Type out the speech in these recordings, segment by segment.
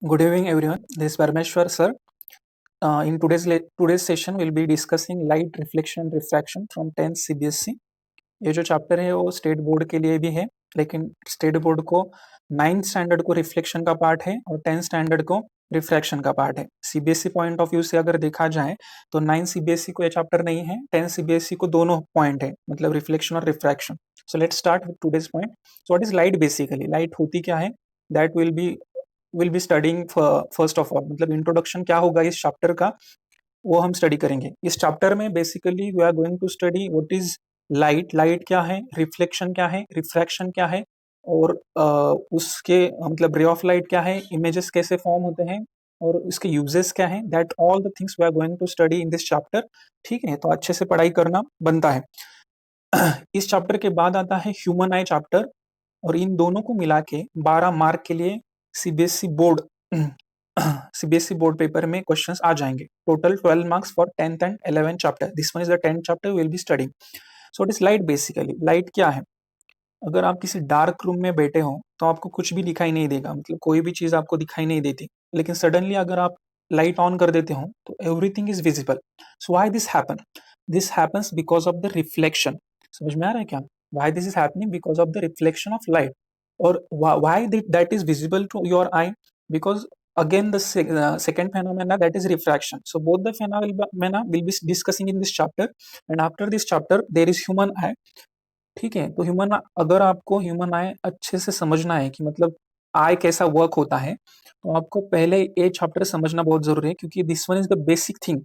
Good evening, everyone. This is Parmeshwar, sir. In today's session, we'll be discussing light reflection and refraction from 10th CBSE. ये जो chapter है वो state board के लिए भी है, लेकिन स्टेट बोर्ड को 9th स्टैंडर्ड को रिफ्लेक्शन का पार्ट है और 10th स्टैंडर्ड को रिफ्रैक्शन का पार्ट है। सीबीएसई पॉइंट ऑफ व्यू से अगर देखा जाए तो 9th सीबीएसई को ये चैप्टर नहीं है, 10th सीबीएसई को दोनों पॉइंट है, मतलब रिफ्लेक्शन और refraction. So let's start with today's point. So what is light basically? Light होती क्या है, that will be studying first of all. मतलब इंट्रोडक्शन क्या होगा इस चैप्टर का, वो हम स्टडी करेंगे। इस चैप्टर में basically we are going to study what is light, light क्या है, रिफ्लेक्शन क्या है, रिफ्रैक्शन क्या है, और उसके मतलब रे ऑफ लाइट क्या है, इमेजेस कैसे फॉर्म होते हैं और उसके यूजेस क्या है। That all the things we are going to study in this chapter. ठीक है, तो अच्छे से पढ़ाई करना बनता है। इस चैप्टर के बाद आता है ह्यूमन आई चैप्टर, और इन दोनों को मिला के 12 मार्क के लिए CBSE board CBSE board paper में क्वेश्चंस आ जाएंगे। Total 12 marks for 10th and 11th chapter. This one is the 10th chapter will be studying. So it is light basically. Light क्या है? अगर आप किसी डार्क रूम में बैठे हो तो आपको कुछ भी दिखाई नहीं देगा, मतलब कोई भी चीज आपको दिखाई नहीं देती। लेकिन सडनली अगर आप लाइट ऑन कर देते हो तो everything is visible. So why this happen? This happens because of the reflection. समझ में आ रहा है क्या? Why this is happening? Because of the reflection of light. और why that is visible to your eye? Because again the second phenomena, that is refraction. So both the phenomena will be discussing in this chapter, and after this chapter there is human eye. ठीक है, तो human, अगर आपको human आई अच्छे से समझना है कि मतलब आई कैसा वर्क होता है, तो आपको पहले ये चैप्टर समझना बहुत जरूरी है, क्योंकि this one is the basic thing.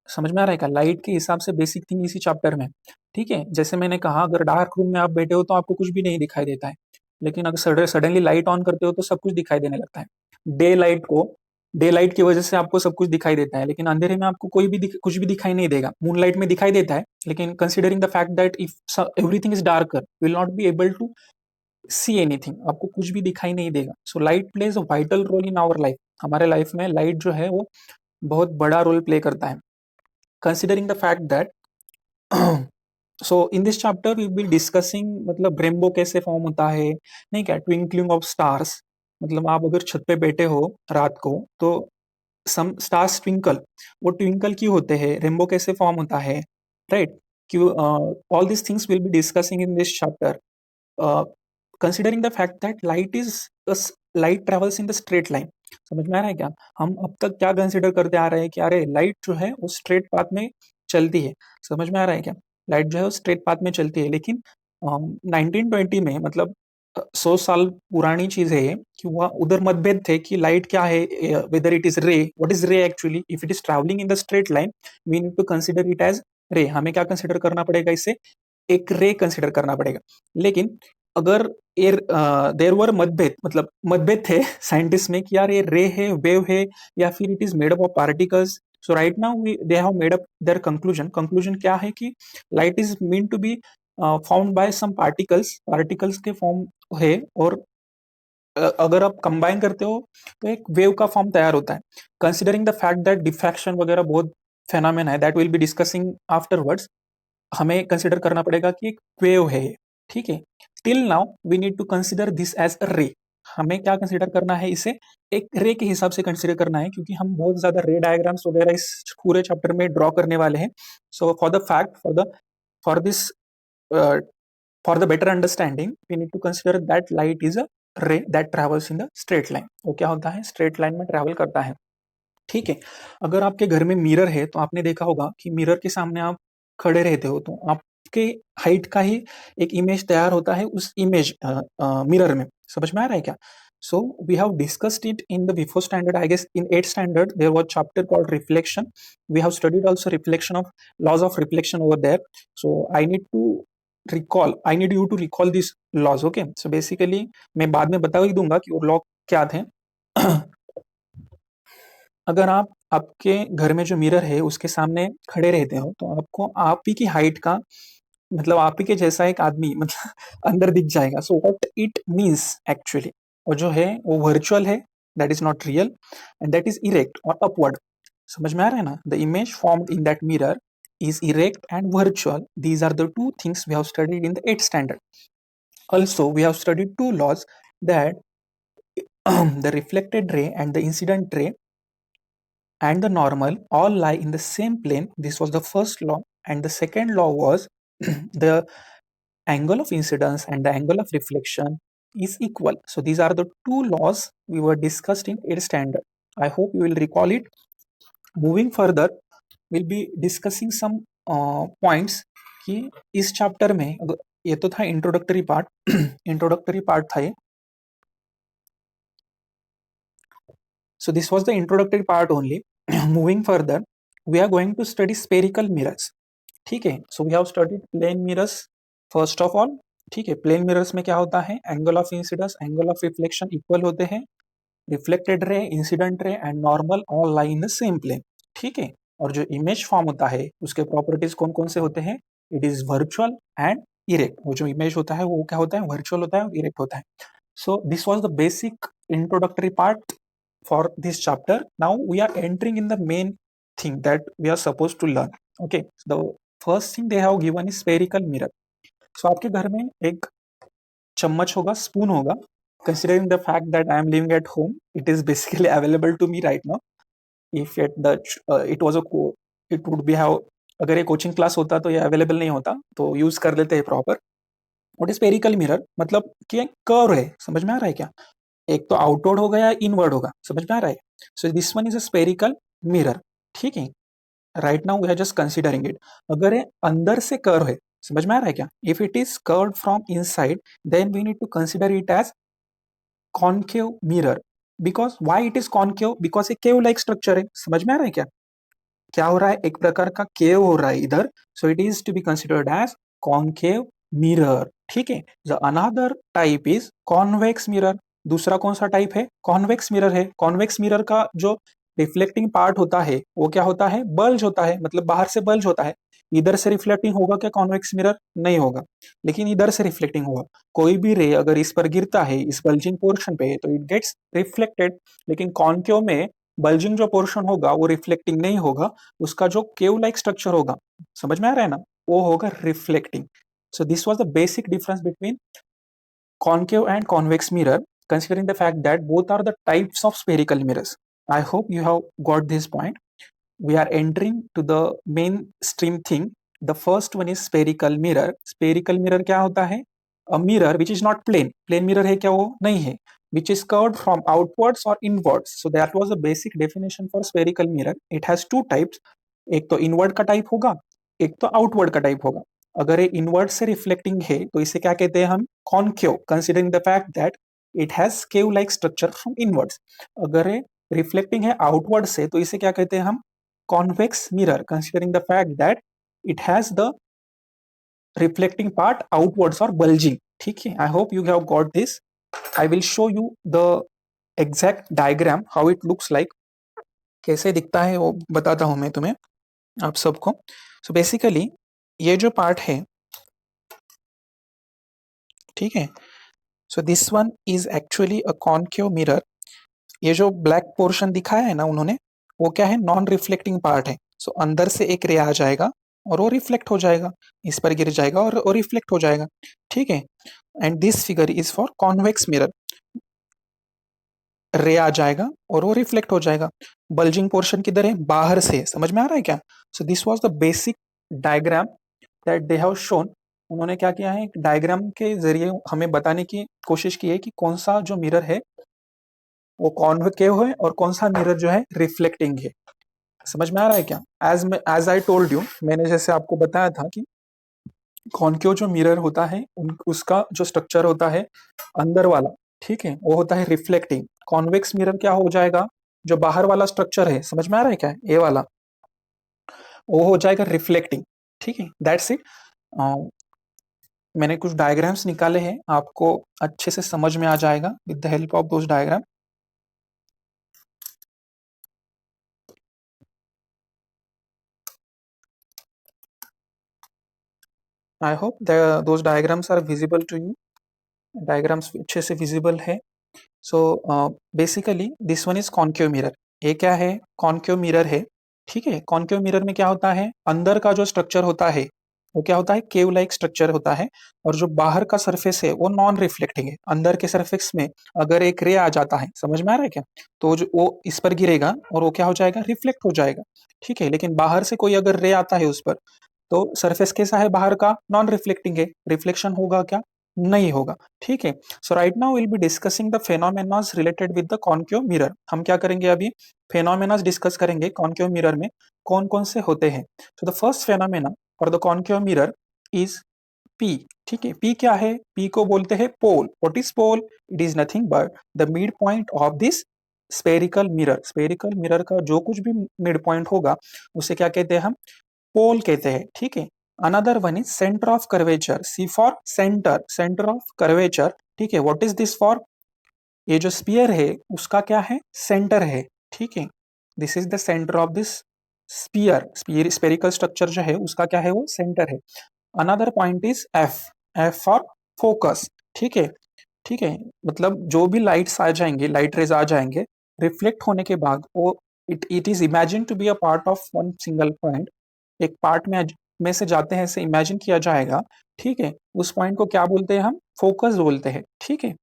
समझ में आ रहा है क्या? लाइट के हिसाब से बेसिक थिंग इसी चैप्टर में। ठीक है, जैसे मैंने कहा, अगर डार्क रूम में आप बैठे हो तो आपको कुछ भी नहीं दिखाई देता है, लेकिन अगर सडनली लाइट ऑन करते हो तो सब कुछ दिखाई देने लगता है। डे लाइट को डे लाइट की वजह से आपको सब कुछ दिखाई देता है, लेकिन अंधेरे में आपको कुछ भी दिखाई नहीं देगा। मून लाइट में दिखाई देता है, लेकिन considering the fact that if everything is darker will not be able to see anything, आपको कुछ भी दिखाई नहीं देगा। So light plays a vital role in our life. हमारे लाइफ में लाइट जो है वो बहुत बड़ा रोल प्ले करता है। Considering the fact that so in this chapter we will discussing मतलब रेनबो कैसे फॉर्म होता है, नहीं क्या, ट्विंकलिंग ऑफ स्टार्स। मतलब आप अगर छत पे बैठे हो रात को तो सम स्टार्स ट्विंकल, वो ट्विंकल क्यों होते हैं, रेनबो कैसे फॉर्म होता है, राइट? क्यों? All this things will be discussing in this chapter. Considering the fact that light travels in the straight line. समझ में आ रहा है क्या? हम अब तक क्या कंसिडर करते आ रहे हैं कि अरे लाइट जो है वो स्ट्रेट पाथ में चलती है। समझ में आ रहा है क्या? लाइट जो है वो स्ट्रेट पाथ में चलती है, लेकिन 1920 में, मतलब 100 साल पुरानी चीज है ये, कि वह उधर मतभेद थे कि लाइट क्या है, whether it is ray, what is ray actually. If it is travelling in the straight line we need to consider it as ray. हमें क्या कंसिडर करना पड़ेगा? इसे एक रे कंसिडर करना पड़ेगा। लेकिन अगर देर वर मतभेद, मतलब मतभेद थे साइंटिस्ट में कि यार ये रे है, वेव है, या फिर it is made up of particles. So right now they have made up their conclusion. Conclusion क्या है कि light is mean to be found by some particles, particles के फॉर्म है, और अगर आप कंबाइन करते हो तो एक वेव का फॉर्म तैयार होता है। Considering the fact that diffraction वगैरह बहुत फेनोमेना है, that will be discussing afterwards. हमें कंसिडर करना पड़ेगा कि एक वेव है ये। ठीक है, till now we need to consider this as a ray. हमें क्या कंसिडर करना है? इसे एक रे के हिसाब से कंसिडर करना है, क्योंकि हम बहुत ज्यादा रे डायग्राम्स वगैरह इस पूरे चैप्टर में ड्रॉ करने वाले हैं। So for the fact, for this for the better understanding we need to consider that light is a ray that travels in the straight line. वो क्या होता है? स्ट्रेट लाइन में ट्रेवल करता है। ठीक है, अगर आपके घर में मिरर है तो आपने देखा होगा कि मिरर के सामने आप खड़े रहते हो तो आपके हाइट का ही एक इमेज तैयार होता है उस इमेज मिरर में। समझ में आ रहा है क्या? So we have discussed it in the before standard, I guess in 8th standard there was chapter called reflection. We have studied also reflection of laws of reflection over there. So I need you to recall this laws. Okay, so basically मैं बाद में बता ही दूंगा कि वो law क्या थे। अगर आप आपके घर में जो मिरर है उसके सामने खड़े रहते हो तो आपको आप ही की हाइट का, मतलब आप ही के जैसा एक आदमी मतलब अंदर दिख जाएगा। So what it means actually, वो जो है वो वर्चुअल है, that is not real, and that is erect और अपवर्ड। समझ में आ रहा है ना? The image formed in that mirror is erect and virtual. These are the two things we have studied in the 8th standard. Also, we have studied two laws, that the reflected ray and the incident ray and the normal all lie in the same plane. This was the first law. And the second law was the angle of incidence and the angle of reflection is equal. So these are the two laws we were discussed in 8th standard. I hope you will recall it. Moving further, we'll be discussing some points कि इस chapter में ये तो था introductory part introductory part था ये. So this was the introductory part only. Moving further, we are going to study spherical mirrors. ठीक है. So we have studied plane mirrors first of all. ठीक है. प्लेन मिरर्स में क्या होता है, angle of incidence angle of reflection equal होते हैं, reflected ray incident ray and normal all lie in the same plane. ठीक है. और जो इमेज फॉर्म होता है उसके प्रॉपर्टीज कौन कौन से होते हैं, it is virtual and erect. वो जो इमेज होता है वो क्या होता है, वर्चुअल होता है और इरेक्ट होता है. So this was the basic introductory part for this chapter. Now we are entering in the main thing that we are supposed to learn. Okay, the first thing they have given is spherical mirror. So आपके घर में एक चम्मच होगा, spoon होगा. Considering the fact that I am living at home, it is basically available to me right now. If it was it would be how, अगर ये coaching class होता तो ये अवेलेबल नहीं होता, तो यूज कर लेते हैं proper. What is spherical mirror, मतलब कि कर्व है. समझ में आ रहा है क्या, एक तो आउटवर्ड होगा या इनवर्ड होगा, समझ में आ रहा है. So this one is a spherical mirror. ठीक है. Right now we are just considering it. अगर ये अंदर से कर्व है, समझ में आ रहा है क्या, if it is curved from inside then we need to consider it as concave mirror. Because why it is concave, because ये केव लाइक स्ट्रक्चर है. समझ में आ रहा है क्या, क्या हो रहा है, एक प्रकार का केव हो रहा है इधर. So it is to be considered as concave mirror. ठीक है. The another type is convex mirror. दूसरा कौन सा टाइप है, कॉन्वेक्स मिरर है. कॉन्वेक्स मिरर का जो रिफ्लेक्टिंग पार्ट होता है वो क्या होता है, बल्ज होता है, मतलब बाहर से बल्ज होता है. इधर से रिफ्लेक्टिंग होगा क्या कॉन्वेक्स मिरर, नहीं होगा, लेकिन इधर से रिफ्लेक्टिंग होगा. कोई भी रे अगर इस पर गिरता है इस बल्जिंग पोर्शन पे तो इट गेट्स रिफ्लेक्टेड. लेकिन कॉनकेव में बल्जिंग जो पोर्शन होगा वो रिफ्लेक्टिंग नहीं होगा, उसका जो केव लाइक स्ट्रक्चर होगा, समझ में आ रहा है ना, वो होगा reflecting. So this was the basic difference between concave and convex mirror, considering the fact that both are the types of spherical mirrors. I hope you have got this point. We are entering to the mainstream thing. The first one is spherical mirror. Spherical mirror क्या होता है, a mirror which is not plane. Plane mirror है क्या, वो नहीं है. Which is curved from outwards or inwards. So that was the basic definition for spherical mirror. It has two types. एक तो inward का टाइप होगा, एक तो आउटवर्ड का टाइप होगा. अगर ये इनवर्ड से रिफ्लेक्टिंग है तो इसे क्या कहते हैं हम, concave, considering the fact that it has cave like structure from inwards. अगर ये रिफ्लेक्टिंग है आउटवर्ड से तो इसे क्या कहते हैं हम, convex mirror, considering the fact that it has the reflecting part outwards और बल्जिंग. ठीक है. I hope you have got this. I will show you the exact diagram how it looks like, कैसे दिखता है वो बताता हूं मैं तुम्हें आप सबको. सो बेसिकली ये जो पार्ट है, ठीक है, so this one is actually a concave mirror. ये जो ब्लैक पोर्शन दिखाया है ना उन्होंने, वो क्या है, नॉन रिफ्लेक्टिंग पार्ट है. सो अंदर से एक रे आ जाएगा और वो रिफ्लेक्ट हो जाएगा, इस पर गिर जाएगा और वो रिफ्लेक्ट हो जाएगा. ठीक है. And this figure is for convex mirror. रे आ जाएगा और वो रिफ्लेक्ट हो जाएगा. बल्जिंग पोर्शन किधर है, बाहर से. समझ में आ रहा है क्या. So this was the basic diagram that they have shown. उन्होंने क्या किया है, एक डायग्राम के जरिए हमें बताने की कोशिश की है कि कौन सा जो मिरर है वो कॉन्वेकेव है और कौन सा मिरर जो है रिफ्लेक्टिंग है. समझ में आ रहा है क्या. एज आई टोल्ड यू, मैंने जैसे आपको बताया था कि कॉन्केव जो मिरर होता है उसका जो स्ट्रक्चर होता है अंदर वाला, ठीक है, वो होता है रिफ्लेक्टिंग. कॉन्वेक्स मिरर क्या हो जाएगा, जो बाहर वाला स्ट्रक्चर है, समझ में आ रहा है क्या, ये वाला, वो हो जाएगा रिफ्लेक्टिंग. ठीक है. That's it. मैंने कुछ डायग्राम्स निकाले हैं, आपको अच्छे से समझ में आ जाएगा with the help of those diagram. I hope those diagrams are visible to you. Diagrams अच्छे से विजिबल है. So basically this one is concave mirror. ये क्या है, कॉनकेव मिरर है. ठीक है. कॉनकेव मिरर में क्या होता है, अंदर का जो स्ट्रक्चर होता है वो क्या होता है, केव लाइक स्ट्रक्चर होता है, और जो बाहर का सरफेस है वो नॉन रिफ्लेक्टिंग है। अंदर के सरफेस में अगर एक रे आ जाता है, समझ में आ रहा है क्या, तो जो वो इस पर गिरेगा और वो क्या हो जाएगा, रिफ्लेक्ट हो जाएगा, ठीक है। लेकिन बाहर से कोई अगर रे आता है उस पर, तो सरफेस कैसा है बाहर का, नॉन रिफ्लेक्टिंग है, रिफ्लेक्शन होगा क्या, नहीं होगा, ठीक है। So right now will be discussing the phenomenons related with the concave mirror. हम क्या करेंगे अभी, फेनोमेनॉज डिस्कस करेंगे कॉन्केव मिरर में कौन कौन से होते हैं। So the first phenomena for the concave mirror is P, ठीक है। पी क्या है, पी को बोलते हैं pole. What is pole, it is nothing but the mid point of this spherical mirror. Spherical mirror का जो कुछ भी मिड पॉइंट होगा उसे क्या कहते हैं हम, पोल कहते हैं, ठीक है। Another one is centre of curvature, C for centre, centre of curvature, ठीक है। व्हाट इज दिस फॉर, ये जो स्पीयर है उसका क्या है, सेंटर है, ठीक है। This is the centre of this sphere, spherical structure जो है उसका क्या है, वो सेंटर है। Another point is F, F for focus, ठीक है, ठीक है। मतलब जो भी लाइट्स आ जाएंगे, लाइट रेज आ जाएंगे, रिफ्लेक्ट होने के बाद वो it is imagine to be a part of one single point, एक पार्ट में से जाते हैं, ऐसे इमेजिन किया जाएगा, ठीक है। उस पॉइंट को क्या बोलते हैं हम, फोकस बोलते हैं, ठीक है।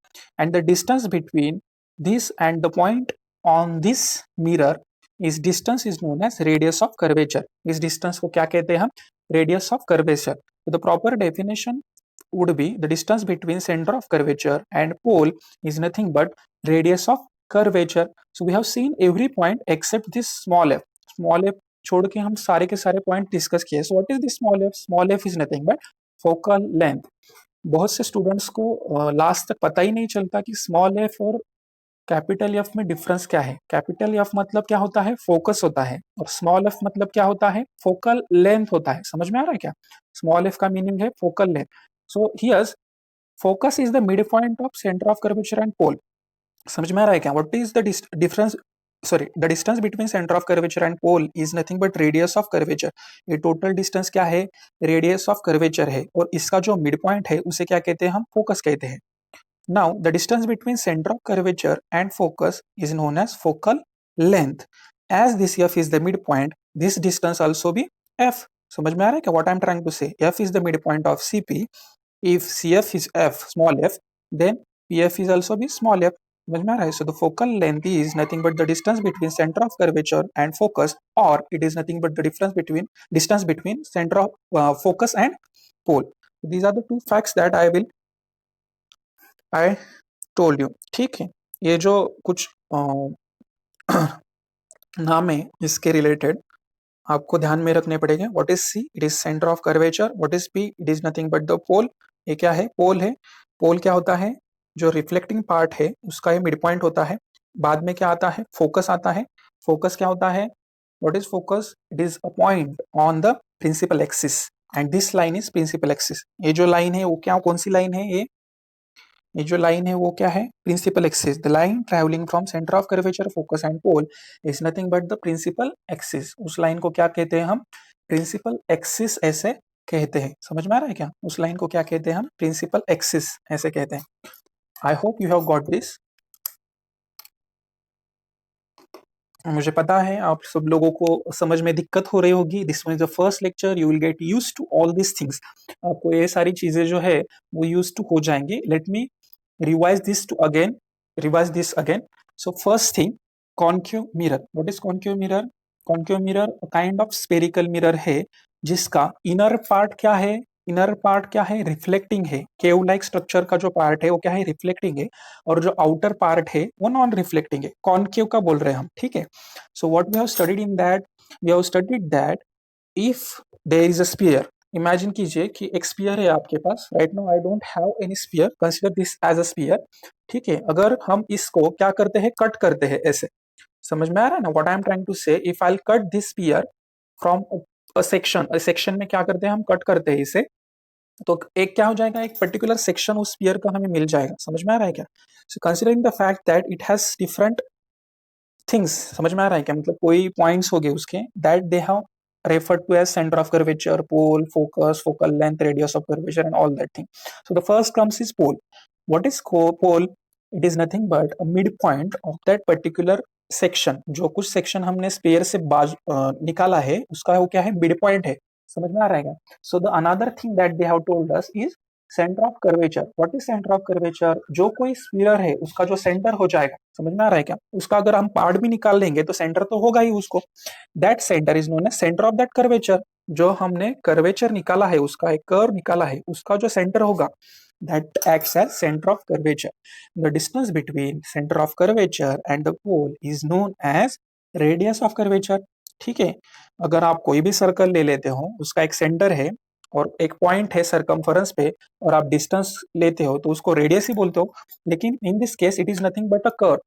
And the distance between this and the point on this mirror इस distance is known as radius of curvature. इस डिस्टेंस को क्या कहते हैं हम, radius of curvature. The proper definition would be the distance between center of curvature and pole is nothing but radius of curvature. So we have seen every point except this small f. Small f छोड़ के हम सारे के सारे point discuss किए। So what is this small F, small F is nothing but focal length. बहुत से students को लास्ट तक पता ही नहीं चलता कि स्मॉल एफ और कैपिटल एफ में डिफरेंस क्या है। कैपिटल एफ मतलब क्या होता है, फोकस होता है, और स्मॉल एफ मतलब क्या होता है, फोकल लेंथ होता है। समझ में आ रहा है क्या, स्मॉल एफ का मीनिंग है focal length. So here's focus is the mid point of centre of curvature and pole. समझ में आ रहा है क्या, what is the difference, sorry the distance between centre of curvature and pole is nothing but radius of curvature. ये total distance क्या है, radius of curvature है, और इसका जो मिड पॉइंट है उसे क्या कहते हैं हम, फोकस कहते हैं। Now, the distance between center of curvature and focus is known as focal length. As this f is the midpoint, this distance also be f. समझ में आ रहा है क्या, what I'm trying to say? F is the midpoint of CP. If CF is f, small f, then PF is also be small f. समझ में आ रहा है? So the focal length is nothing but the distance between center of curvature and focus, or it is nothing but the distance between center of focus and pole. These are the two facts that I told you, ठीक है। ये जो कुछ नाम है इसके related आपको ध्यान में रखने पड़ेंगे। What is C, it is centre of curvature. What is P, it is nothing but the pole. ये क्या है, पोल है। पोल क्या होता है, जो रिफ्लेक्टिंग पार्ट है उसका ये मिड पॉइंट होता है। बाद में क्या आता है, फोकस आता है। फोकस क्या होता है, what is focus, it is a point on the principal axis and this line is principal axis. ये जो लाइन है वो क्या, कौन सी लाइन है, ये जो लाइन है वो क्या है, principal axis. The line travelling from centre of curvature, focus and pole is nothing but the principal axis. उस लाइन को क्या कहते हैं हम, प्रिंसिपल एक्सिस ऐसे कहते हैं। समझ में आ रहा है क्या, उस लाइन को क्या कहते हैं हम, प्रिंसिपल एक्सिस ऐसे कहते हैं। I hope you have got this. मुझे पता है आप सब लोगों को समझ में दिक्कत हो रही होगी। This is the first lecture, you will get used to all this things. आपको ये सारी चीजें जो है वो यूज टू हो जाएंगे। Let me revise this to again revise this again. So first thing, concave mirror. What is concave mirror? Concave mirror a kind of spherical mirror है जिसका इनर पार्ट क्या है, इनर पार्ट क्या है, reflecting है। केव like structure का जो part है वो क्या है, रिफ्लेक्टिंग है, और जो आउटर पार्ट है वो नॉन रिफ्लेक्टिंग है। कॉन्केव का बोल रहे हैं हम, ठीक है। So what we have studied in that, we have studied that if there is a sphere, imagine कीजिए कि एक स्पीयर है आपके पास। Right now I don't have any sphere, consider this as a sphere, ठीक है। अगर हम इसको क्या करते हैं, कट करते हैं ऐसे, समझ में आ रहा है ना what I am trying to say. If I cut this sphere from a section में क्या करते हैं हम, कट करते हैं इसे, तो एक क्या हो जाएगा, एक पर्टिकुलर सेक्शन उस स्पीयर का हमें मिल जाएगा। समझ में आ रहा है क्या, so considering the fact that it has different things, समझ में आ रहा है क्या, मतलब कोई पॉइंट्स हो गए उसके, that they have referred to as center of curvature, pole, focus, focal length, radius of curvature, and all that thing. So the first comes is pole. What is pole? It is nothing but a midpoint of that particular section. जो कुछ section हमने spare से निकाला है उसका वो क्या है, मिड पॉइंट है। समझ में आ रहा है क्या? So the another thing that they have told us is centre of curvature. What is centre of curvature? जो कोई स्फीयर है उसका जो सेंटर हो जाएगा, समझ में आ रहा है क्या, उसका अगर हम पार्ट भी निकाल लेंगे तो सेंटर तो होगा ही उसको. That centre is known as centre of that curvature. जो हमने कर्वेचर निकाला है, उसका एक कर्व निकाला है, उसका जो सेंटर होगा, that acts as center of curvature. The distance between center of curvature and the pole is known as radius of curvature. ठीक है. अगर आप कोई भी सर्कल ले लेते हो, उसका एक सेंटर है और एक पॉइंट है सरकमफरेंस पे, और आप डिस्टेंस लेते हो तो उसको रेडियस ही बोलते हो. लेकिन in this case it is nothing but a curve.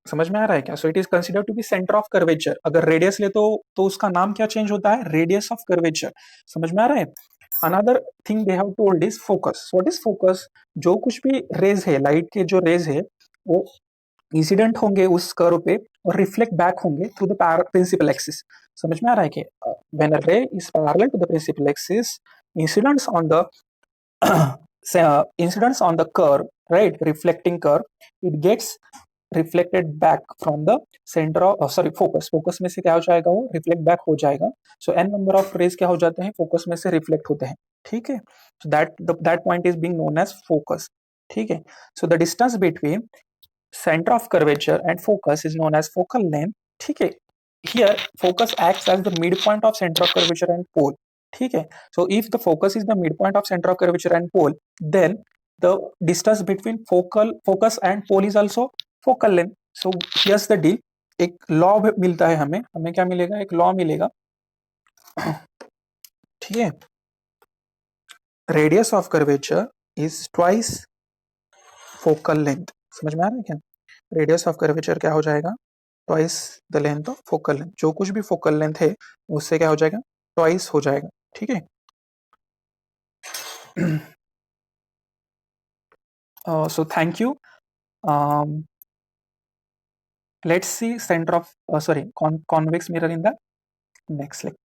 समझ में आ रहा है क्या? So it is consider to be centre of curvature. अगर रेडियस ले तो उसका नाम क्या चेंज होता है? Radius of curvature. समझ में आ रहा है? Another thing they have told is focus. What is focus? जो कुछ भी रेज है, लाइट के जो रेज है, वो इंसिडेंट होंगे उस कर्व पे और रिफ्लेक्ट बैक होंगे थ्रू द प्रिंसिपल एक्सिस. समझ में आ रहा है कि when a ray is parallel to the principal axis, incidents on the incidence on the curve, right, reflecting curve, it gets reflected back from the centre of sorry focus में से क्या हो जाएगा? वो रिफ्लेक्ट बैक हो जाएगा. सो N number of raise क्या हो जाते हैं? फोकस में से रिफ्लेक्ट होते हैं. ठीक है. So that point is being known as focus. ठीक है. So the distance between centre of curvature and focus is known as focal length. ठीक है. Here focus acts as the mid point of centre of curvature and pole. ठीक है. So if the focus is the mid point of centre of curvature and pole, then the distance between focus and pole is also focal length. So here's the deal. एक law मिलता है हमें. हमें क्या मिलेगा? एक लॉ मिलेगा. ठीक है. Radius of curvature is twice focal length. समझ में आ रहा है क्या? रेडियस ऑफ कर्वेचर क्या हो जाएगा? Twice the length of focal length. जो कुछ भी फोकल लेंथ है उससे क्या हो जाएगा? ट्वाइस हो जाएगा. ठीक है. So thank you. Let's see center of convex mirror in the next lecture.